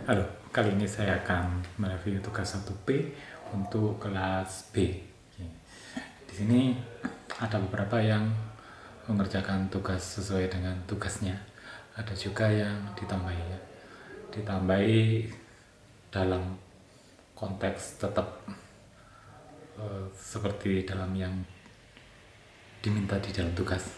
Halo, kali ini saya akan mereview tugas 1B untuk kelas B. Di sini ada beberapa yang mengerjakan tugas sesuai dengan tugasnya. Ada juga yang ditambahi, ditambahi dalam konteks tetap seperti dalam yang diminta di dalam tugas.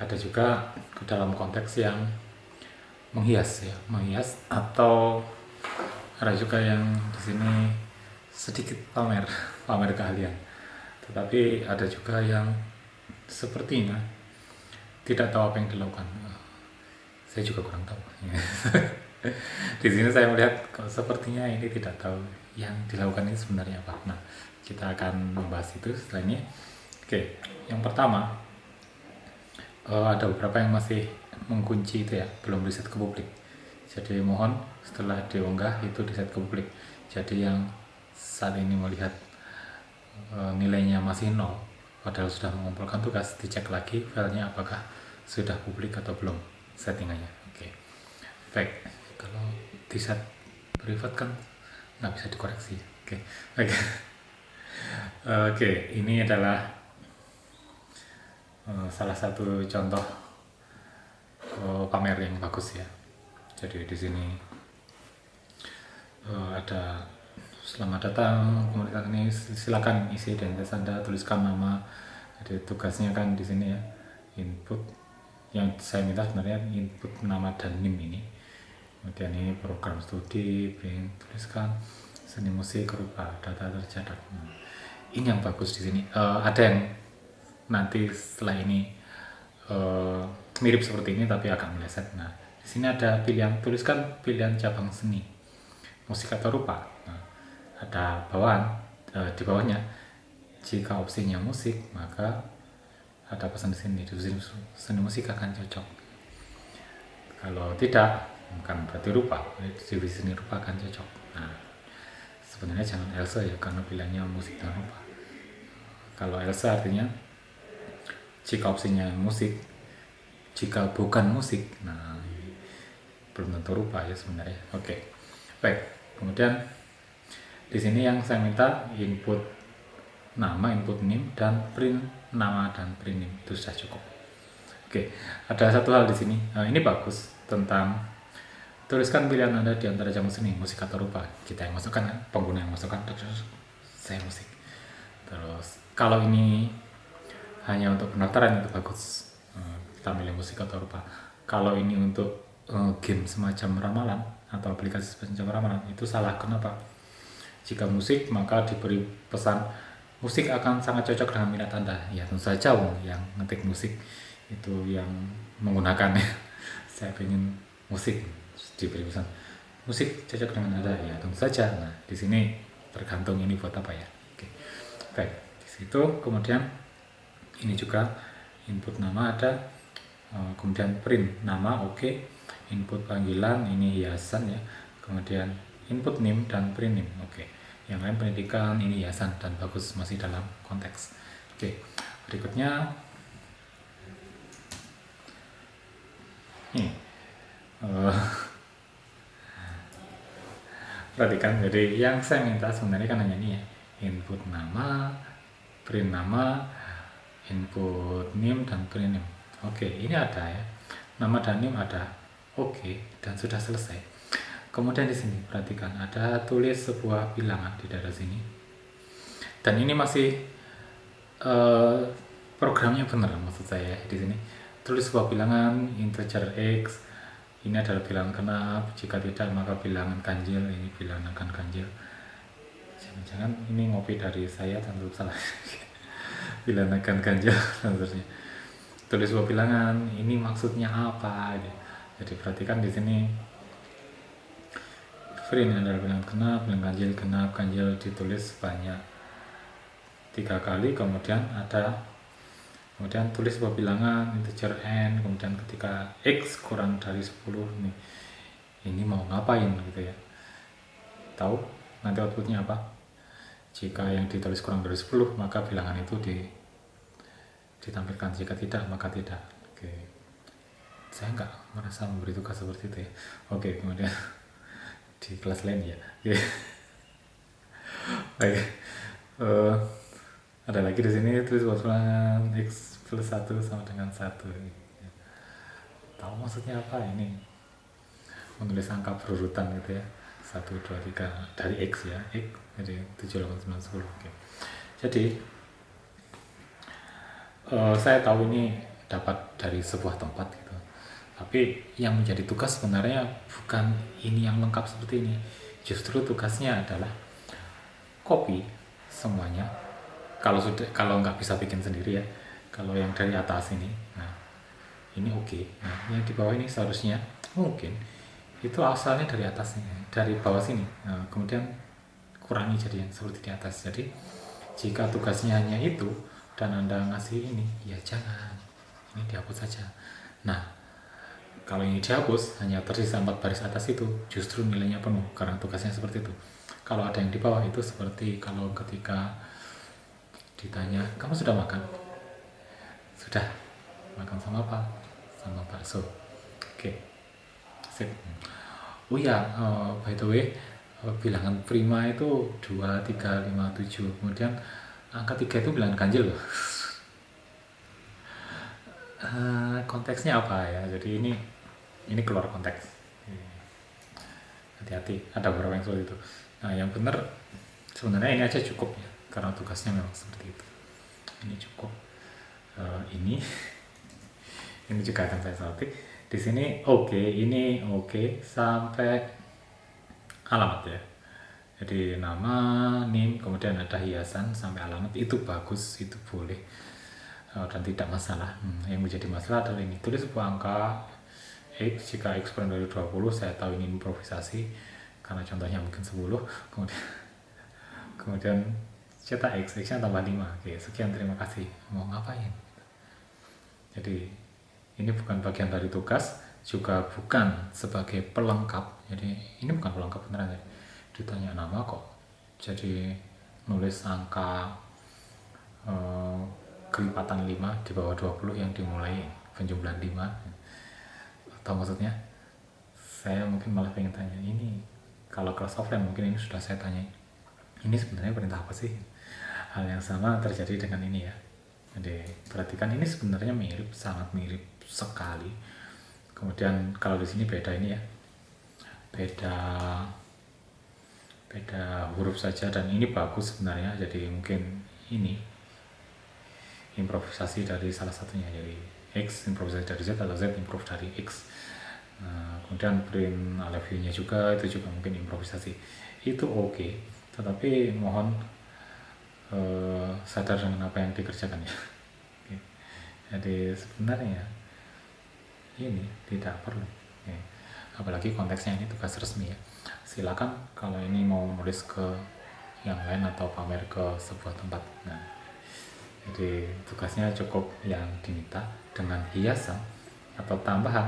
Ada juga dalam konteks yang menghias atau ada juga yang di sini sedikit pamer keahlian. Tetapi ada juga yang sepertinya tidak tahu apa yang dilakukan. Saya juga kurang tahu. Di sini saya melihat sepertinya ini tidak tahu yang dilakukan ini sebenarnya apa. Nah, kita akan membahas itu setelah ini. Oke, yang pertama ada beberapa yang masih mengunci itu ya, belum riset ke publik. Jadi mohon setelah diunggah itu riset ke publik. Jadi yang saat ini melihat nilainya masih nol, padahal sudah mengumpulkan tugas, dicek lagi filenya apakah sudah publik atau belum settingannya. Oke, baik. Kalau di set privat kan nggak bisa dikoreksi. Oke, baik. Oke, ini adalah salah satu contoh pamer yang bagus ya. Jadi di sini ada selamat datang komunitas ini, silakan isi identitas Anda, tuliskan nama. Jadi tugasnya kan di sini ya, input yang saya minta sebenarnya input nama dan NIM ini. Kemudian ini program studi, tuliskan seni musik rupa data tercatat. Ini yang bagus di sini. Ada yang nanti setelah ini mirip seperti ini tapi agak meleset. Nah, di sini ada pilihan, tuliskan pilihan cabang seni, musik atau rupa. Nah, ada bawahan di bawahnya. Jika opsinya musik, maka ada pesan di sini, seni musik akan cocok. Kalau tidak, bukan berarti rupa, divisi seni rupa akan cocok. Nah, sebenarnya jangan Elsa ya, karena pilihannya musik dan rupa. Kalau Elsa artinya jika opsinya musik, jika bukan musik, nah belum tentu rupa ya sebenarnya. Oke, baik. Kemudian di sini yang saya minta input nama, input NIM, dan print nama dan print NIM, itu sudah cukup. Oke, ada satu hal di sini, ini bagus, tentang tuliskan pilihan Anda di antara cabang seni, musik atau rupa. Kita yang masukkan, pengguna yang masukkan, saya musik. Terus kalau ini hanya untuk pendaftaran itu bagus, kita milih musik atau rupa. Kalau ini untuk game semacam ramalan atau aplikasi semacam ramalan, itu salah. Kenapa? Jika musik, maka diberi pesan musik akan sangat cocok dengan minat Anda. Ya tentu saja yang ngetik musik itu yang menggunakannya. Saya ingin musik, diberi pesan musik cocok dengan Anda. Ya tentu saja. Nah, di sini tergantung ini buat apa ya. Oke, baik. Di situ kemudian ini juga input nama ada, kemudian print nama, oke. Input panggilan ini hiasan ya, kemudian input NIM dan print NIM, oke. Yang lain pendidikan, ini hiasan dan bagus, masih dalam konteks. Oke, berikutnya ini perhatikan. Jadi yang saya minta sebenarnya kan hanya ini ya, input nama, print nama, input NIM dan print NIM. Oke, ini ada ya, nama dan NIM ada, oke, dan sudah selesai. Kemudian di sini perhatikan, ada tulis sebuah bilangan di daerah sini, dan ini masih programnya benar, maksud saya di sini tulis sebuah bilangan integer x, ini adalah bilangan genap, jika tidak maka bilangan ganjil, ini bilangan ganjil. Jangan-jangan ini ngopi dari saya, tentu salah. Bilangan ganjil dan seterusnya. Tulis sebuah bilangan, ini maksudnya apa? Jadi perhatikan di sini, print adalah bilangan genap, ganjil ditulis sebanyak 3 kali, kemudian tulis sebuah bilangan integer n, kemudian ketika x kurang dari 10 ini mau ngapain gitu ya. Tahu nanti outputnya apa? Jika yang ditulis kurang dari 10 maka bilangan itu ditampilkan, jika tidak maka tidak. Oke, saya nggak merasa memberi tugas seperti itu ya. Oke, kemudian di kelas lain ya. Oke. Baik. Eh, ada lagi di sini tulis ulangan x plus 1 sama dengan 1. Tahu maksudnya apa ini? Menulis angka berurutan gitu ya. 1, 2, 3 dari x ya. X jadi 7, 8, 9, 10. Oke. Jadi saya tahu ini dapat dari sebuah tempat gitu. Tapi yang menjadi tugas sebenarnya bukan ini yang lengkap seperti ini. Justru tugasnya adalah copy semuanya. Kalau nggak bisa bikin sendiri ya. Kalau yang dari atas ini, nah ini oke. Nah yang di bawah ini seharusnya mungkin itu asalnya dari atas ini, dari bawah sini. Nah, kemudian kurangi jadi yang seperti di atas. Jadi jika tugasnya hanya itu dan Anda ngasih ini, ya jangan. Ini dihapus saja. Nah, kalau ini dihapus, hanya tersisa 4 baris atas itu, justru nilainya penuh karena tugasnya seperti itu. Kalau ada yang di bawah itu seperti kalau ketika ditanya, kamu sudah makan? Sudah. Makan sama apa? Sama bakso. Oke. Sip. Oh ya, by the way, bilangan prima itu 2, 3, 5, 7. Kemudian angka 3 itu bilangan ganjil loh. Konteksnya apa ya? Jadi ini keluar konteks. Hati-hati, ada beberapa yang seperti itu. Nah, yang benar sebenarnya ini aja cukup ya, karena tugasnya memang seperti itu. Ini cukup. Ini ini juga akan saya saltik. Di sini oke, ini oke sampai alamat ya. Jadi nama, NIM, kemudian ada hiasan sampai alamat, itu bagus, itu boleh dan tidak masalah. Yang menjadi masalah adalah ini, tulis sebuah angka X, jika X kurang dari 20, saya tahu ini improvisasi karena contohnya mungkin 10, kemudian cetak X, X nya tambah 5. Oke, sekian, terima kasih. Mau ngapain? Jadi ini bukan bagian dari tugas, juga bukan sebagai pelengkap. Jadi ini bukan pelengkap beneran ya. Ditanya nama kok jadi nulis angka kelipatan 5 di bawah 20 yang dimulai penjumlahan 5. Atau maksudnya saya mungkin malah pengen tanya, ini kalau kelas offline mungkin ini sudah saya tanya, ini sebenarnya perintah apa sih? Hal yang sama terjadi dengan ini ya. Jadi perhatikan, ini sebenarnya mirip, sangat mirip sekali. Kemudian kalau di sini beda ini ya, beda huruf saja, dan ini bagus sebenarnya. Jadi mungkin ini improvisasi dari salah satunya, jadi X improvisasi dari Z atau Z improv dari X. Nah, kemudian print I love you nya juga, itu juga mungkin improvisasi. Itu oke, tetapi mohon sadar dengan apa yang dikerjakan ya. Oke. Jadi sebenarnya ini tidak perlu. Oke. Apalagi konteksnya ini tugas resmi ya. Silakan kalau ini mau nulis ke yang lain atau pamer ke sebuah tempat. Nah, jadi tugasnya cukup yang diminta dengan hiasan atau tambahan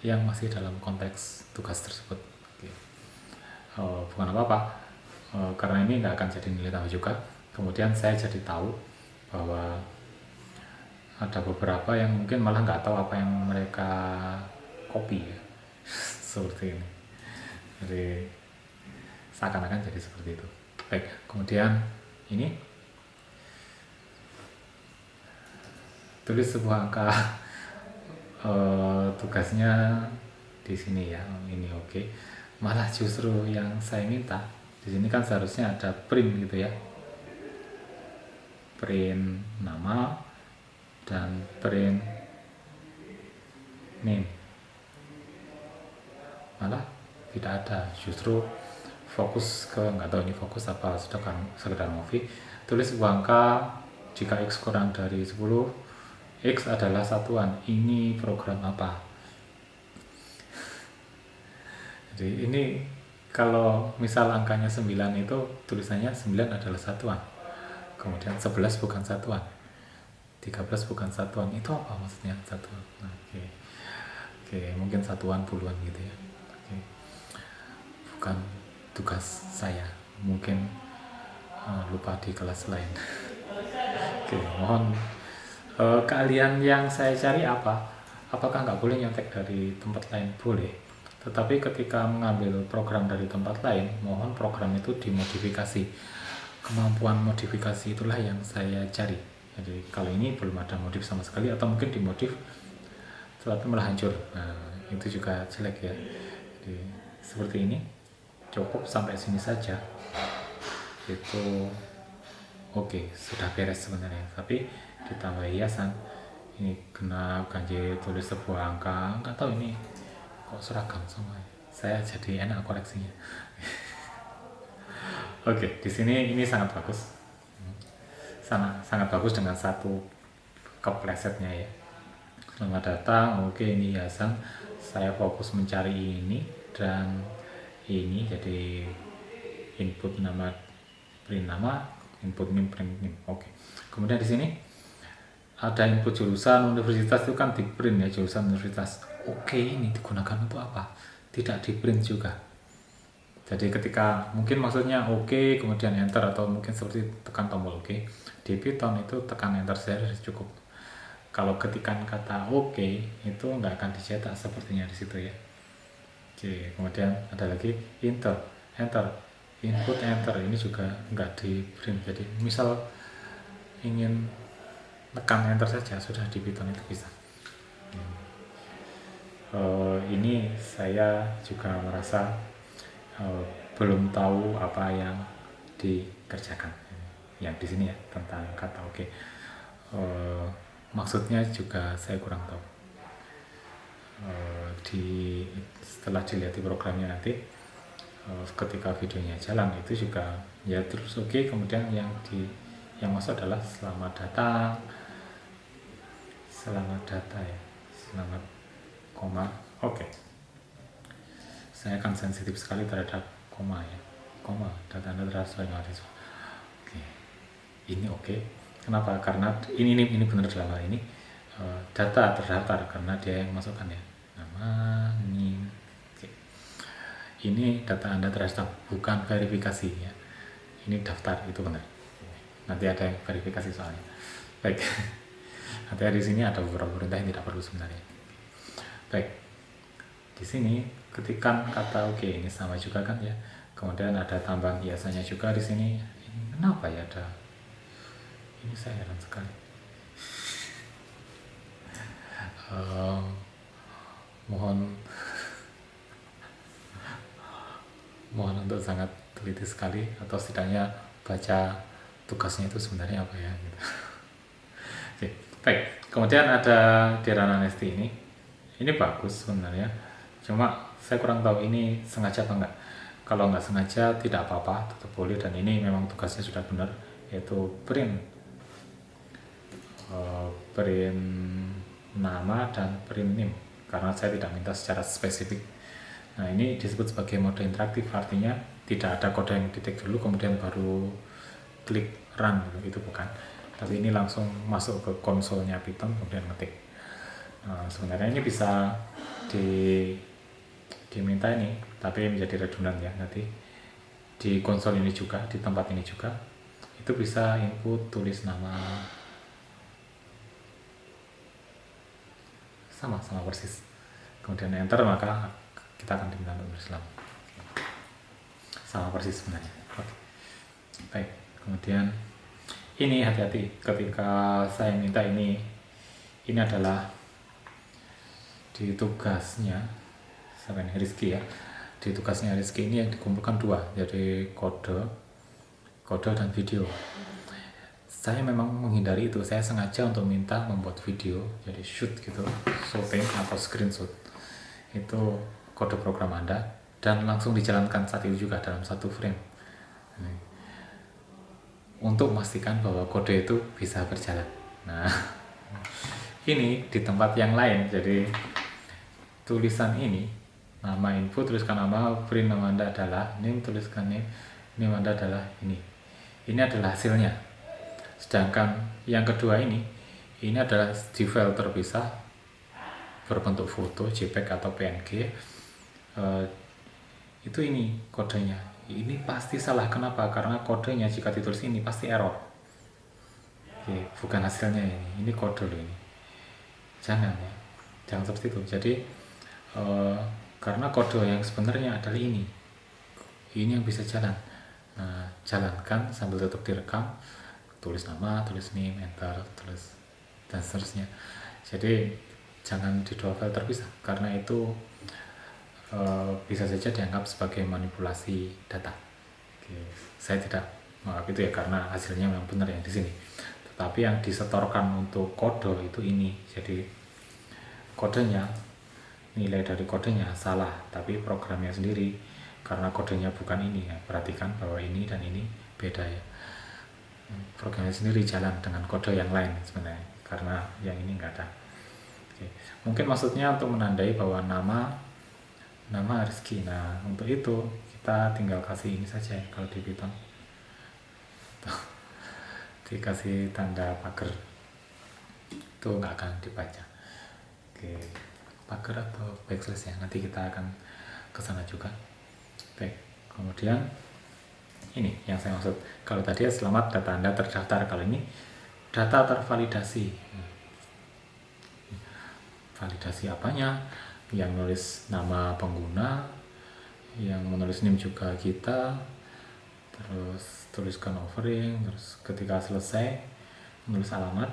yang masih dalam konteks tugas tersebut. Oke. Bukan apa-apa, karena ini nggak akan jadi nilai tambah juga. Kemudian saya jadi tahu bahwa ada beberapa yang mungkin malah nggak tahu apa yang mereka copy ya. Seperti ini. Jadi seakan-akan jadi seperti itu. Baik, kemudian ini tulis sebuah angka. Tugasnya di sini ya, ini oke. Malah justru yang saya minta di sini kan seharusnya ada print gitu ya, print nama dan print name, malah tidak ada. Justru fokus ke, nggak tahu ini fokus apa sekedar movie. Tulis sebuah angka, jika X kurang dari 10, X adalah satuan. Ini program apa? Jadi ini kalau misal angkanya 9 itu tulisannya 9 adalah satuan. Kemudian 11 bukan satuan. 13 bukan satuan. Itu apa maksudnya satuan? Nah, oke, mungkin satuan puluhan gitu ya. Oke. Bukan tugas saya. Mungkin lupa di kelas lain. Oke, mohon keahlian yang saya cari apa? Apakah nggak boleh nyontek dari tempat lain? Boleh, Tetapi ketika mengambil program dari tempat lain, mohon program itu dimodifikasi. Kemampuan modifikasi itulah yang saya cari. Jadi kalau ini belum ada modif sama sekali, atau mungkin dimodif tetapi malah hancur. Nah, itu juga jelek ya. Jadi seperti ini cukup sampai sini saja. Itu oke, sudah beres sebenarnya. Tapi ditambah hiasan, ini genap, ganjil, tulis sebuah angka, nggak tahu ini kok seragam semua. Saya jadi enak koreksinya. Oke, di sini ini sangat bagus, sangat bagus dengan satu keplesetnya ya. Selamat datang, oke ini hiasan. Saya fokus mencari ini dan ini, jadi input nama, print nama, input NIM, print NIM. Oke. Kemudian di sini ada input jurusan universitas, itu kan di print ya, jurusan universitas. Oke, ini digunakan untuk apa? Tidak di print juga. Jadi ketika mungkin maksudnya oke, kemudian enter, atau mungkin seperti tekan tombol oke. Di Python itu tekan enter saja cukup. Kalau ketikan kata oke, itu nggak akan dicetak sepertinya di situ ya. Oke, kemudian ada lagi enter, input enter, ini juga nggak di print. Jadi misal ingin tekan enter saja sudah di Python itu bisa. Ini saya juga merasa belum tahu apa yang dikerjakan yang di sini ya, tentang kata oke. Maksudnya juga saya kurang tahu. Setelah dilihat di programnya nanti, ketika videonya jalan itu juga ya terus oke. Kemudian yang masuk adalah selamat datang ya, selamat koma. Oke. Saya akan sensitif sekali terhadap koma ya, data Anda terhadap mahasiswa. Oke, ini oke. Kenapa? Karena ini benar dalam hal ini data terdaftar karena dia yang masukkan ya, nama, NIM. Oke. Ini data Anda terdaftar, bukan verifikasi ya. Ini daftar, itu benar. Nanti ada yang verifikasi soalnya. Baik. Nanti di sini ada beberapa perintah yang tidak perlu sebenarnya. Baik. Di sini ketikan kata oke, ini sama juga kan ya. Kemudian ada tambahan hiasannya juga di sini. Ini kenapa ya ada? Ini saya heran sekali. Mohon untuk sangat teliti sekali, atau setidaknya baca tugasnya itu sebenarnya apa ya gitu. Oke, baik. Kemudian ada Dirana Nesti ini. Ini bagus sebenarnya. Cuma saya kurang tahu ini sengaja atau enggak. Kalau enggak sengaja tidak apa-apa, tetap boleh, dan ini memang tugasnya sudah benar, yaitu print nama dan print name, karena saya tidak minta secara spesifik. Nah, ini disebut sebagai mode interaktif, artinya tidak ada kode yang detek dulu kemudian baru klik run gitu, itu bukan. Tapi ini langsung masuk ke konsolnya Python kemudian ngetik. Sebenarnya ini bisa diminta ini, tapi menjadi redundant ya, nanti di konsol ini juga, di tempat ini juga itu bisa input tulis nama, sama persis, kemudian enter, maka kita akan diminta untuk Islam, sama persis sebenarnya. Oke. Baik, kemudian ini hati-hati ketika saya minta ini adalah di tugasnya siapa ini, Rizky ya. Di tugasnya Rizky ini yang dikumpulkan dua, jadi kode dan video. Saya memang menghindari itu, saya sengaja untuk minta membuat video, jadi shoot gitu, shooting atau screenshot itu kode program Anda, dan langsung dijalankan saat itu juga dalam satu frame, untuk memastikan bahwa kode itu bisa berjalan. Nah, ini di tempat yang lain, jadi tulisan ini, nama input tuliskan nama, print nama Anda adalah name, tuliskan name Anda adalah ini adalah hasilnya. Sedangkan yang kedua ini adalah di file terpisah berbentuk foto, JPEG atau PNG. Itu ini kodenya. Ini pasti salah. Kenapa? Karena kodenya jika ditulis ini pasti error. Oke, bukan hasilnya ini kode loh ini. Jangan seperti itu. Jadi karena kode yang sebenarnya adalah ini yang bisa jalan. Nah, jalankan sambil tetap direkam, tulis nama, tulis name, enter, tulis, dan seterusnya. Jadi jangan di dua file terpisah, karena itu bisa saja dianggap sebagai manipulasi data. Oke, saya tidak menganggap itu ya, karena hasilnya memang benar yang di sini. Tetapi yang disetorkan untuk kode itu ini. Jadi kodenya, nilai dari kodenya salah, tapi programnya sendiri, karena kodenya bukan ini ya, perhatikan bahwa ini dan ini beda ya. Programnya sendiri jalan dengan kode yang lain sebenarnya, karena yang ini enggak ada. Oke. Mungkin maksudnya untuk menandai bahwa nama Rizky. Nah, untuk itu kita tinggal kasih ini saja ya, kalau di Python dikasih tanda pagar, itu nggak akan dibaca. Oke, pagar atau backslash ya, nanti kita akan ke sana juga. Baik, kemudian ini yang saya maksud, kalau tadi ya selamat data Anda terdaftar, kalau ini data tervalidasi. Validasi apanya? Yang nulis nama pengguna, yang menulis name juga kita, terus tuliskan offering, terus ketika selesai menulis alamat,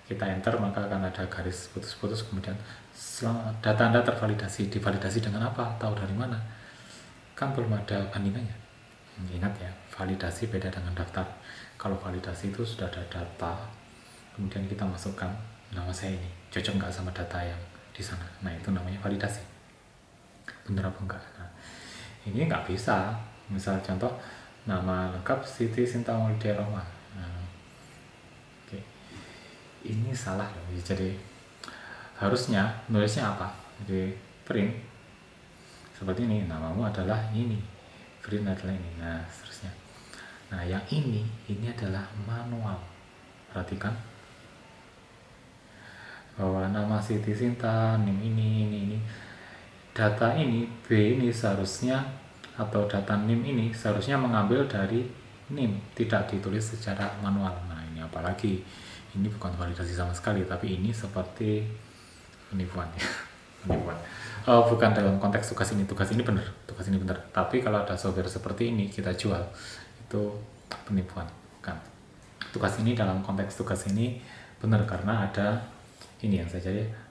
kita enter, maka akan ada garis putus-putus, kemudian data Anda tervalidasi. Divalidasi dengan apa? Tahu dari mana? Kan belum ada bandingannya. Ingat ya, validasi beda dengan daftar. Kalau validasi itu sudah ada data, kemudian kita masukkan nama saya ini, cocok nggak sama data yang di sana. Nah, itu namanya validasi. Bener apa enggak? Nah, ini nggak bisa. Misal contoh, nama lengkap Siti Sinta Maulidia Roma. Nah, oke. Ini salah loh. Jadi harusnya nulisnya apa? Jadi print seperti ini, namamu adalah ini, print adalah ini. Nah, seterusnya. Nah, yang ini adalah manual. Perhatikan bahwa nama Siti Sinta, NIM ini. Data ini, B ini seharusnya, atau data NIM ini seharusnya mengambil dari NIM, tidak ditulis secara manual. Nah, ini apalagi, ini bukan validasi sama sekali, tapi ini seperti penipuan ya. Penipuan. Bukan dalam konteks tugas ini benar, tapi kalau ada software seperti ini kita jual, itu penipuan kan. Tugas ini dalam konteks tugas ini benar, karena ada ini yang saya cari.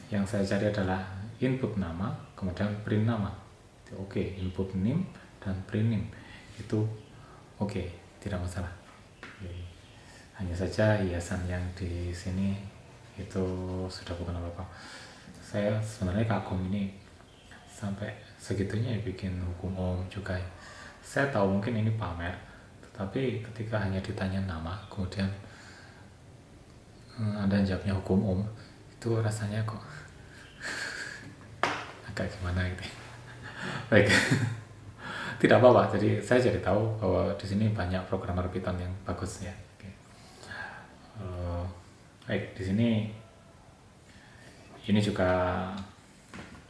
Yang saya cari adalah input nama, kemudian print nama. Oke, input name dan print name itu oke, tidak masalah. Hanya saja hiasan yang di sini itu sudah bukan apa-apa. Saya sebenarnya kagum ini sampai segitunya ya, bikin hukum Om juga. Saya tahu mungkin ini pamer, tetapi ketika hanya ditanya nama, kemudian Anda jawabnya hukum Om, itu rasanya kok agak gimana gitu. Baik. Tidak apa-apa. Jadi saya jadi tahu bahwa di sini banyak programmer Python yang bagus ya. Oke. Baik, di sini ini juga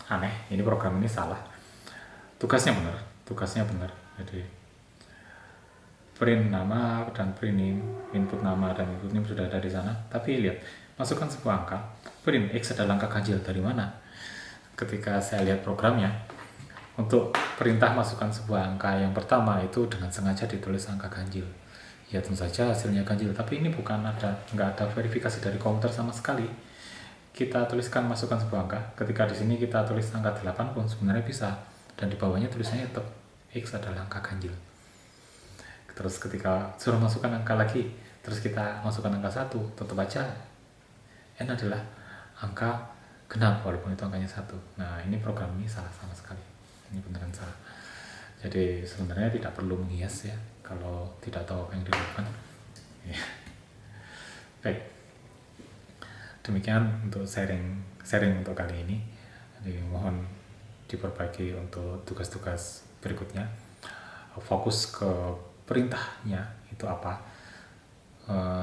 aneh. Ini program ini salah. Tugasnya benar. Jadi print nama dan print name, input nama dan input name sudah ada di sana. Tapi lihat, masukkan sebuah angka, print X adalah angka ganjil. Dari mana? Ketika saya lihat programnya, untuk perintah masukkan sebuah angka yang pertama itu dengan sengaja ditulis angka ganjil. Ya tentu saja hasilnya ganjil, tapi ini nggak ada verifikasi dari komputer sama sekali. Kita tuliskan masukkan sebuah angka, ketika di sini kita tulis angka 8 pun sebenarnya bisa, dan di bawahnya tulisannya tetap X adalah angka ganjil. Terus ketika suruh masukkan angka lagi, terus kita masukkan angka 1, tetap aja N adalah angka genap walaupun itu angkanya 1. Nah, ini program ini salah sama sekali. Ini beneran salah. Jadi sebenarnya tidak perlu menghias ya kalau tidak tahu apa yang dilakukan. Ya. Baik. Demikian untuk sharing untuk kali ini. Jadi mohon diperbaiki untuk tugas-tugas berikutnya. Fokus ke perintahnya itu apa.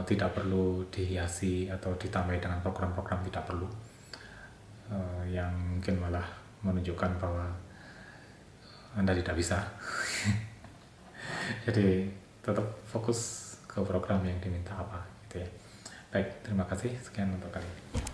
Tidak perlu dihiasi atau ditambahi dengan program-program, tidak perlu. Yang mungkin malah menunjukkan bahwa Anda tidak bisa. Jadi tetap fokus ke program yang diminta apa gitu ya. Baik, terima kasih, sekian untuk kali ini.